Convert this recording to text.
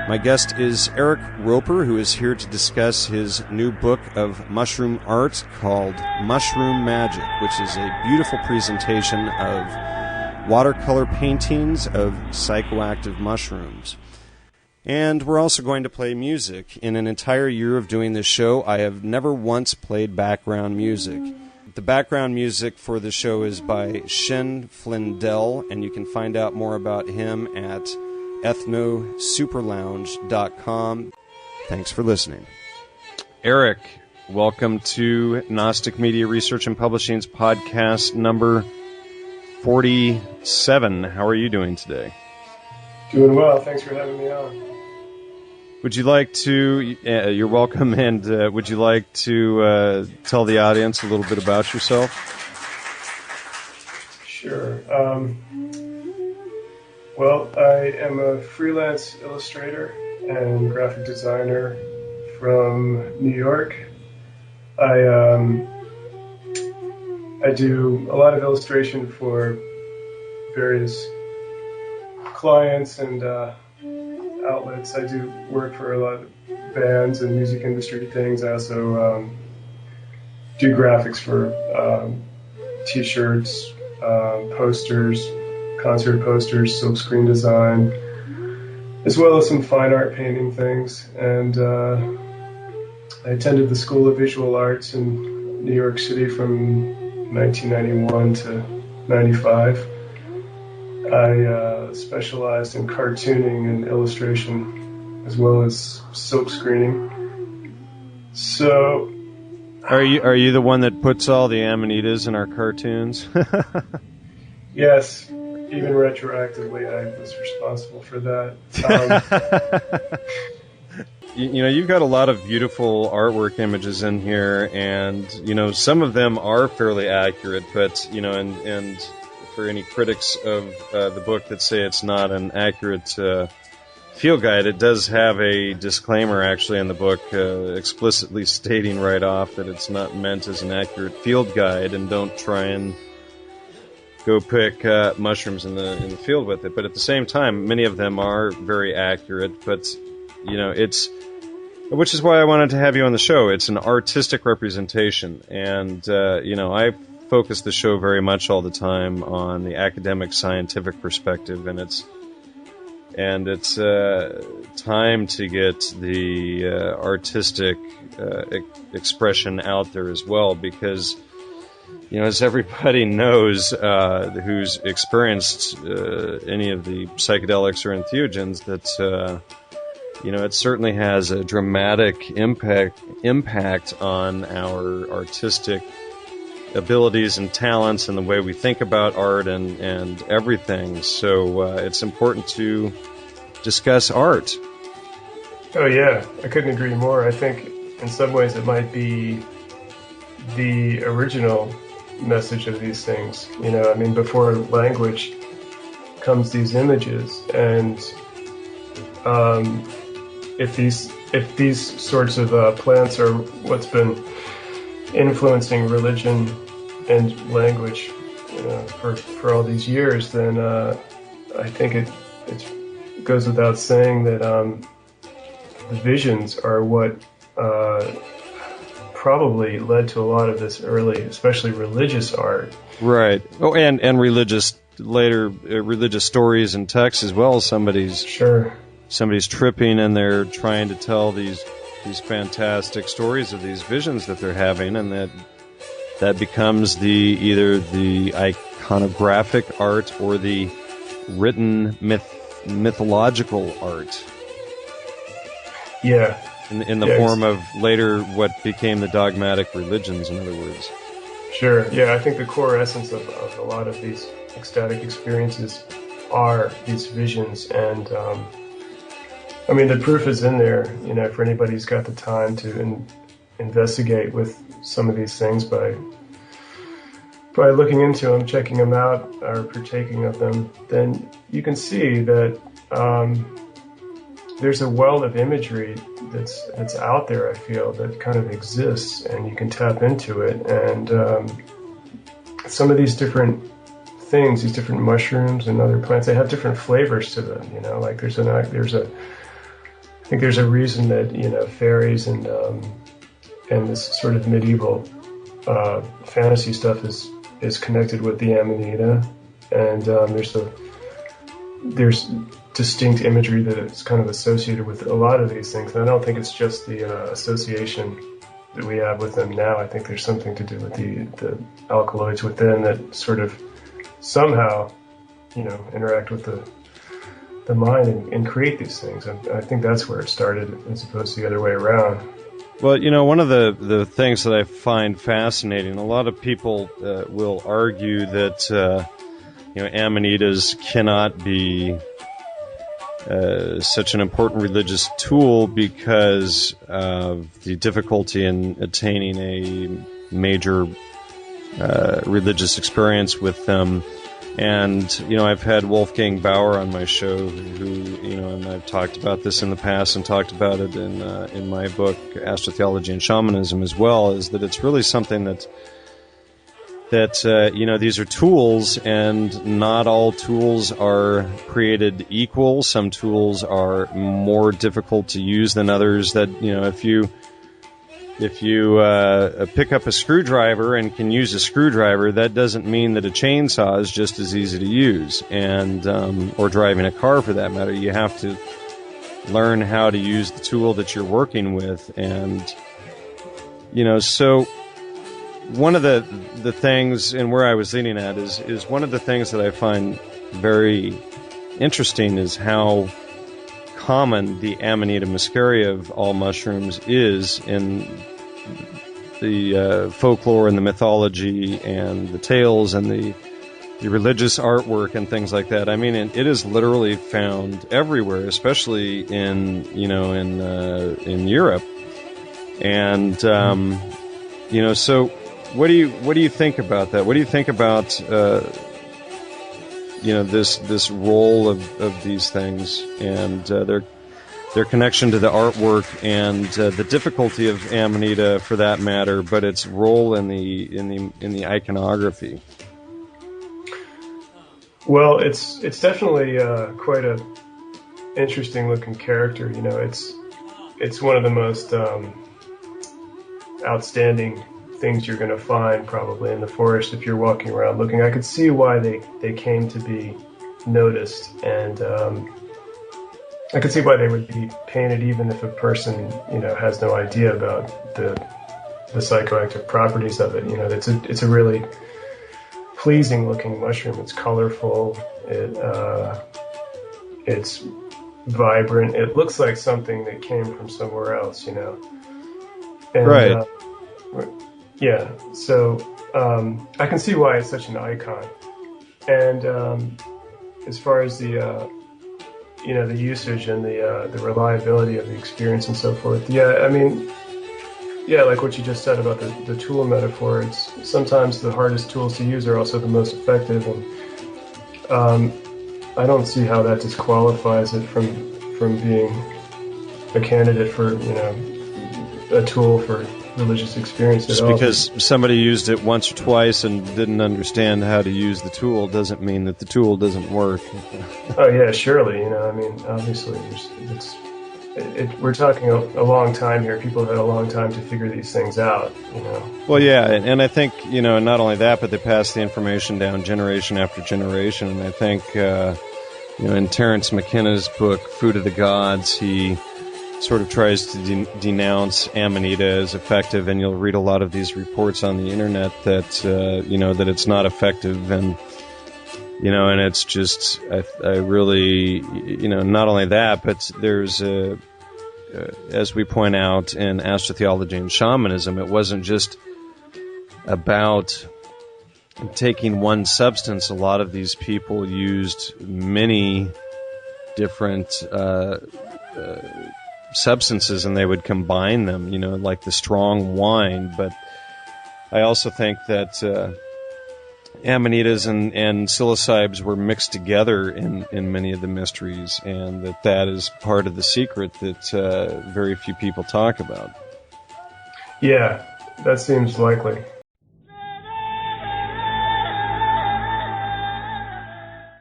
My guest is Arik Roper, who is here to discuss his new book of mushroom art called Mushroom Magick, which is a beautiful presentation of watercolor paintings of psychoactive mushrooms. And we're also going to play music. In an entire year of doing this show, I have never once played background music. The background music for the show is by Shen Flindell, and you can find out more about him at ethnosuperlounge.com. Thanks for listening. Arik, welcome to Gnostic Media Research and Publishing's podcast number 47. How are you doing today? Doing well. Thanks for having me on. Would you like to, you're welcome, and would you like to tell the audience a little bit about yourself? Sure. Well, I am a freelance illustrator and graphic designer from New York. I do a lot of illustration for various clients and outlets. I do work for a lot of bands and music industry things. I also do graphics for t-shirts, posters, concert posters, silkscreen design, as well as some fine art painting things. And I attended the School of Visual Arts in New York City from 1991 to 95. I specialized in cartooning and illustration, as well as silk screening. So, are you the one that puts all the amanitas in our cartoons? Yes, even retroactively, I was responsible for that. You've got a lot of beautiful artwork images in here, and some of them are fairly accurate, but and for any critics of the book that say it's not an accurate field guide, it does have a disclaimer actually in the book explicitly stating right off that it's not meant as an accurate field guide, and don't try and go pick mushrooms in the field with it. But at the same time, many of them are very accurate, but it's, which is why I wanted to have you on the show. It's an artistic representation, and I focus the show very much all the time on the academic scientific perspective, and it's time to get the artistic expression out there as well, because as everybody knows who's experienced any of the psychedelics or entheogens, that it certainly has a dramatic impact on our artistic abilities and talents and the way we think about art and everything. So it's important to discuss art. Oh yeah, I couldn't agree more. I think in some ways it might be the original message of these things. Before language comes these images, and if these sorts of plants are what's been influencing religion and language for all these years, then I think it goes without saying that the visions are what probably led to a lot of this early, especially religious art. Right. Oh, and religious stories and texts as well. Somebody's tripping and they're trying to tell these fantastic stories of these visions that they're having, and that becomes either the iconographic art or the written mythological art. Yeah. In the form of later what became the dogmatic religions, in other words. Sure. Yeah, I think the core essence of a lot of these ecstatic experiences are these visions, and the proof is in there, for anybody who's got the time to investigate with some of these things by looking into them, checking them out, or partaking of them, then you can see that there's a well of imagery that's out there, I feel, that kind of exists, and you can tap into it. And some of these different things, these different mushrooms and other plants, they have different flavors to them, like there's a think there's a reason that fairies and this sort of medieval fantasy stuff is connected with the Amanita, and there's distinct imagery that is kind of associated with a lot of these things. And I don't think it's just the association that we have with them now. I think there's something to do with the alkaloids within that sort of somehow, interact with the mind and create these things. I think that's where it started, as opposed to the other way around. Well, one of the things that I find fascinating, a lot of people will argue that amanitas cannot be such an important religious tool because of the difficulty in attaining a major religious experience with them. And, I've had Wolfgang Bauer on my show who, and I've talked about this in the past and talked about it in my book, Astrotheology and Shamanism as well, is that it's really something that these are tools, and not all tools are created equal. Some tools are more difficult to use than others. That, if you pick up a screwdriver and can use a screwdriver, that doesn't mean that a chainsaw is just as easy to use, and or driving a car for that matter. You have to learn how to use the tool that you're working with, and so one of the things, and where I was leading at is one of the things that I find very interesting is how common the Amanita muscaria of all mushrooms is in the folklore and the mythology and the tales and the religious artwork and things like that. I mean, it is literally found everywhere, especially in Europe. And so what do you think about that? What do you think about this role of these things and their connection to the artwork and the difficulty of Amanita, for that matter, but its role in the iconography? Well, it's definitely quite a interesting looking character. It's one of the most outstanding things you're going to find probably in the forest if you're walking around looking. I could see why they came to be noticed, and I could see why they would be painted even if a person has no idea about the psychoactive properties of it. It's a really pleasing looking mushroom. It's colorful, it's vibrant, it looks like something that came from somewhere else, and, right. Yeah, so I can see why it's such an icon. And as far as the usage and the reliability of the experience and so forth, like what you just said about the tool metaphor, it's sometimes the hardest tools to use are also the most effective, and I don't see how that disqualifies it from being a candidate for a tool for religious experience. Just because somebody used it once or twice and didn't understand how to use the tool doesn't mean that the tool doesn't work. Oh yeah, surely. Obviously, we're talking a long time here. People have had a long time to figure these things out. Well, yeah, and I think not only that, but they pass the information down generation after generation. And I think in Terence McKenna's book, Food of the Gods, he sort of tries to denounce Amanita as effective, and you'll read a lot of these reports on the internet that that it's not effective, and and it's just I really not only that, but there's as we point out in Astrotheology and Shamanism, it wasn't just about taking one substance. A lot of these people used many different substances, and they would combine them, like the strong wine. But I also think that amanitas and psilocybes were mixed together in many of the mysteries, and that is part of the secret that very few people talk about. Yeah, that seems likely.